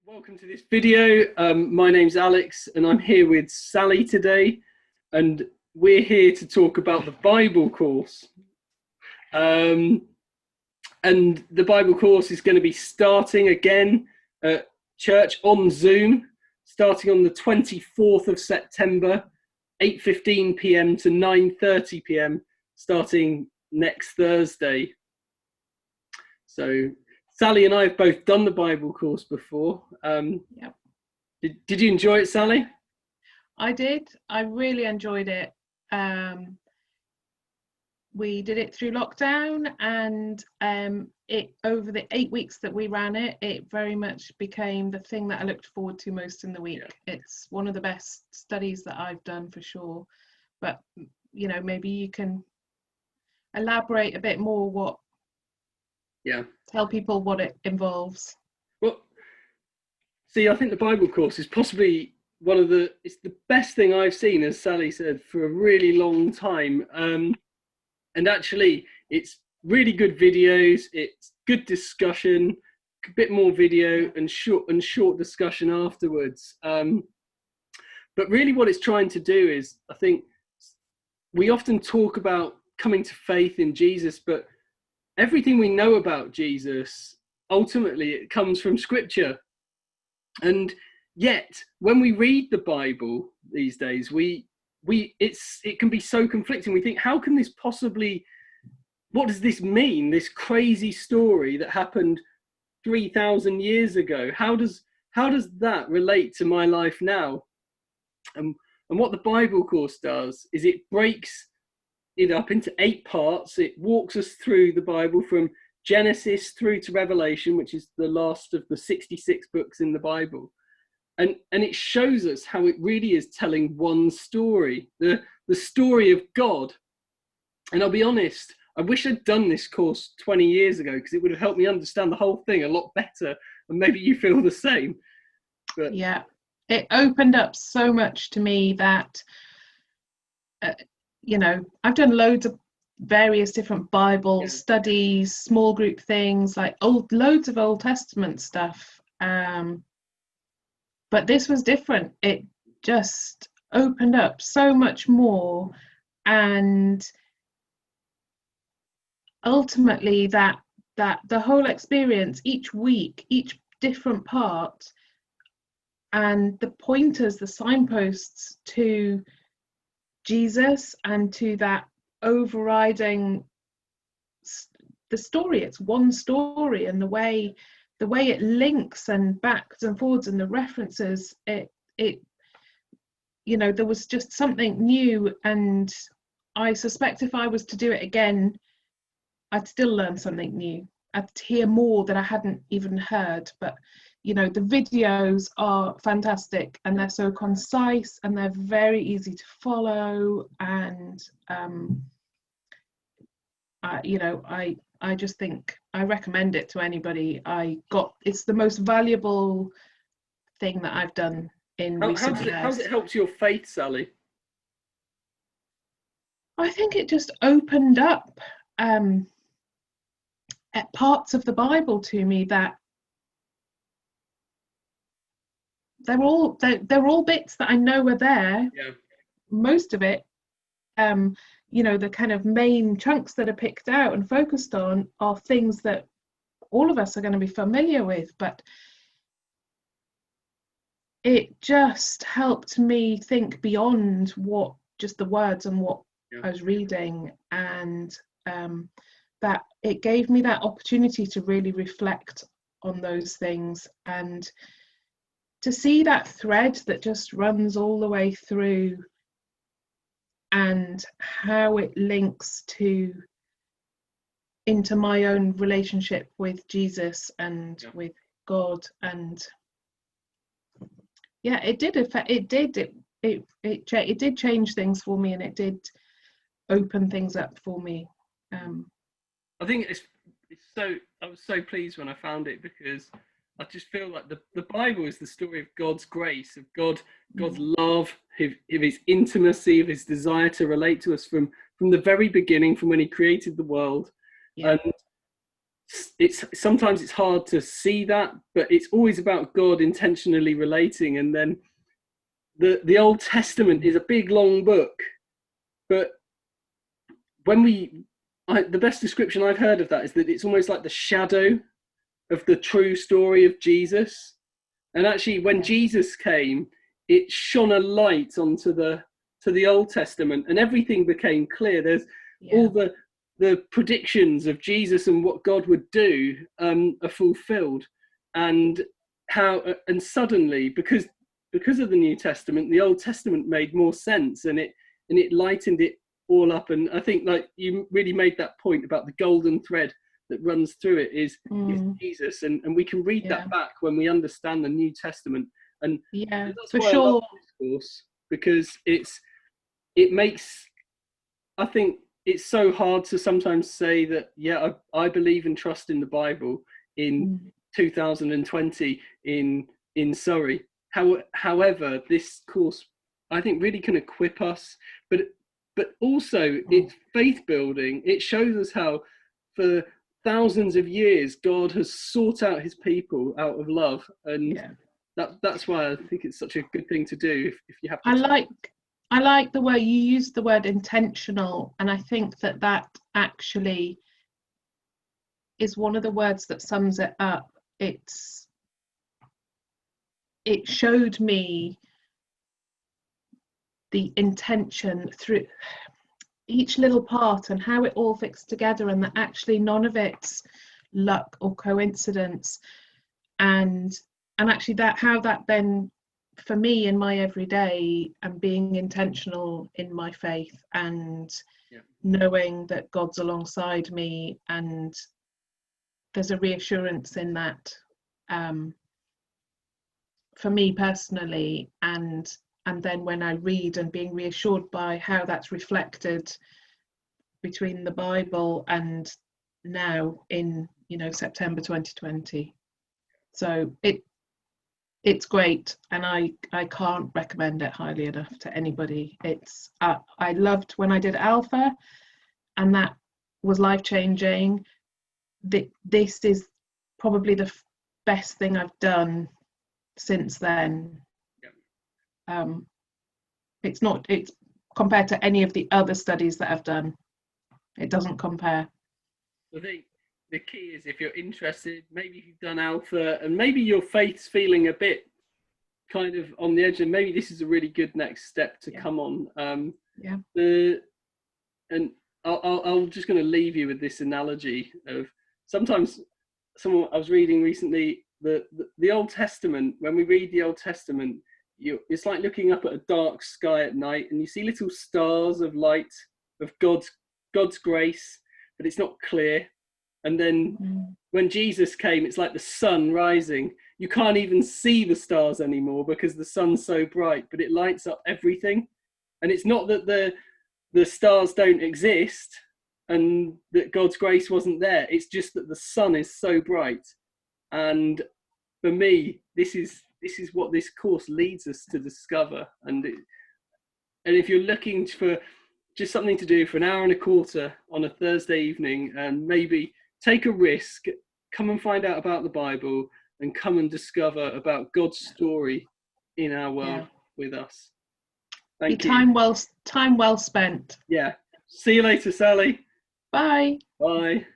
Welcome to this video. My name's Alex and I'm here with Sally today, and we're here to talk about the Bible course. And the Bible course is going to be starting again at church on Zoom, starting on the 24th of September, 8:15 p.m. to 9:30 p.m, starting next Thursday. So Sally and I have both done the Bible course before. Yep. Did you enjoy it, Sally? I did. I really enjoyed it. We did it through lockdown, and it over the 8 weeks that we ran it, it very much became the thing that I looked forward to most in the week. Yeah. It's one of the best studies that I've done for sure. But you know, maybe you can elaborate a bit more. Tell people what it involves. Well, see, I think the Bible course is possibly it's the best thing I've seen, as Sally said, for a really long time. And actually, it's really good videos, it's good discussion, a bit more video and short discussion afterwards. But really what it's trying to do is, I think we often talk about coming to faith in Jesus, but everything we know about Jesus, ultimately it comes from Scripture. And yet, when we read the Bible these days, it can be so conflicting. We think, how can this possibly, what does this mean? This crazy story that happened 3,000 years ago. How does that relate to my life now? And what the Bible course does is it breaks it up into 8 parts. It walks us through the Bible from Genesis through to Revelation, which is the last of the 66 books in the Bible. And it shows us how it really is telling one story, the story of God. And I'll be honest, I wish I'd done this course 20 years ago, because it would have helped me understand the whole thing a lot better. And maybe you feel the same. But yeah, it opened up so much to me that, you know, I've done loads of various different Bible studies, small group things, like loads of Old Testament stuff. But this was different. It just opened up so much more, and ultimately that the whole experience, each week, each different part, and the pointers, the signposts to Jesus and to that overriding the story. It's one story, and the way it links and backs and forwards and the references, it you know, there was just something new. And I suspect if I was to do it again, I'd still learn something new. I'd hear more that I hadn't even heard. But you know, the videos are fantastic, and they're so concise, and they're very easy to follow. And you know, I just think I recommend it to anybody. It's the most valuable thing that I've done in recent years. How's it helped your faith, Sally? I think it just opened up at parts of the Bible to me that they're all bits that I know are there. Yeah. Most of it, you know, the kind of main chunks that are picked out and focused on are things that all of us are going to be familiar with, but it just helped me think beyond what just the words and what I was reading, and that it gave me that opportunity to really reflect on those things, and to see that thread that just runs all the way through, and how it links into my own relationship with Jesus and with God. And yeah, it did change things for me, and it did open things up for me. I think I was so pleased when I found it, because I just feel like the Bible is the story of God's grace, of God's love, of his intimacy, of his desire to relate to us from the very beginning, from when he created the world. And it's sometimes it's hard to see that, but it's always about God intentionally relating. And then the Old Testament is a big long book, but when the best description I've heard of that is that it's almost like the shadow of the true story of Jesus. And actually, when Jesus came, it shone a light onto the Old Testament, and everything became clear. There's all the predictions of Jesus and what God would do are fulfilled, and suddenly, because of the New Testament, the Old Testament made more sense, and it lightened it all up. And I think, like, you really made that point about the golden thread that runs through it is Jesus, and we can read that back when we understand the New Testament. And that's for why sure. I love this course, because it makes, I think it's so hard to sometimes say that I believe and trust in the Bible in 2020 in Surrey. However, this course, I think, really can equip us, but also it's faith building. It shows us how for thousands of years God has sought out his people out of love, and that's why I think it's such a good thing to do if you have to. I like the way you use the word intentional, and I think that actually is one of the words that sums it up. It showed me the intention through each little part and how it all fits together, and that actually none of it's luck or coincidence, and actually how that then, for me in my everyday, and being intentional in my faith, and knowing that God's alongside me, and there's a reassurance in that for me personally, and then when I read and being reassured by how that's reflected between the Bible and now in September 2020. So it's great, and I can't recommend it highly enough to anybody. It's I loved when I did Alpha, and that was life-changing. This is probably the best thing I've done since then. It's compared to any of the other studies that I've done, it doesn't compare. I think the key is, if you're interested, maybe you've done Alpha and maybe your faith's feeling a bit kind of on the edge, and maybe this is a really good next step to come on. And I'm just going to leave you with this analogy of sometimes someone I was reading recently, the Old Testament. When we read the Old Testament, it's like looking up at a dark sky at night, and you see little stars of light of God's grace, but it's not clear. And then when Jesus came, it's like the sun rising. You can't even see the stars anymore because the sun's so bright, but it lights up everything. And it's not that the stars don't exist and that God's grace wasn't there. It's just that the sun is so bright. And for me, this is what this course leads us to discover. And if you're looking for just something to do for an hour and a quarter on a Thursday evening, and maybe take a risk, come and find out about the Bible, and come and discover about God's story in our world with us. Thank you. Time well spent. Yeah. See you later, Sally. Bye. Bye.